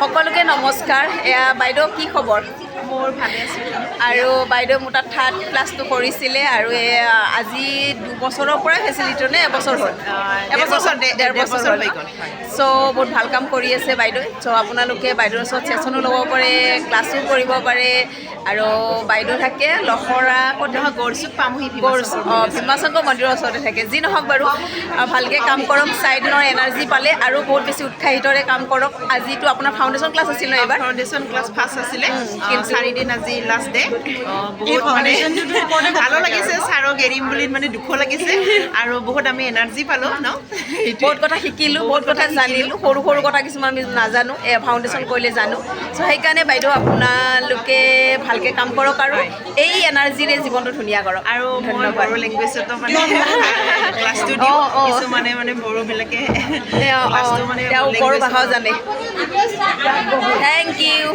সকলোকে নমস্কাৰ। এয়া বাইদেউ কি খবৰ? মোৰ ভালে আছে আৰু বাইদেউ মোৰ তাত 3rd ক্লাছটো কৰিছিলে আৰু আজি 2 বছৰৰ পৰাই ফেচিলিটি নে এবছৰ হ'ল? ডেৰ বছৰ হৈ গ'ল। চ' বহুত ভাল কাম কৰি আছে বাইদেউ। চ' আপোনালোকে বাইদেউৰ ওচৰত ছেশ্যনো ল'ব পাৰে, ক্লাছো কৰিব পাৰে আৰু বাইদেউ থাকে লখৰা গড়চুক পামহি ভীমাশংকৰ মন্দিৰৰ ওচৰতে থাকে। যি নহওক বাৰু ভালকৈ কাম কৰক, চাৰিদিনৰ এনাৰ্জি পালে আৰু বহুত বেছি উৎসাহিতৰে কাম কৰক। আজিতো আপোনাৰ ফাউণ্ডেশ্যন ক্লাছ আছিল ন? এইবাৰ ফাউণ্ডেশ্যন ক্লাছ ফাৰ্ষ্ট আছিলে, কিন্তু 4 দিন আজি লাষ্ট ডে। বহুত মানে ভালো লাগিছে, ছাৰক এৰিম বুলি মানে দুখো লাগিছে আৰু বহুত আমি এনাৰ্জি পালোঁ ন। বহুত কথা শিকিলোঁ, বহুত কথা জানিলোঁ, সৰু সৰু কথা কিছুমান আমি নাজানো, ফাউণ্ডেশ্যন কৰিলে জানো। চ' সেইকাৰণে বাইদেউ আপোনালোকে ভালকৈ কাম কৰক আৰু এই এনাৰ্জিৰে জীৱনটো ধুনীয়া কৰক। আৰু মই বড়ো লেংগুৱেজতো মানে ক্লাছটো দিওঁ, কিছুমানে মানে বড়োবিলাকে ক্লাছটো মানে তেওঁ বড়ো ভাষাও জানে। Thank U.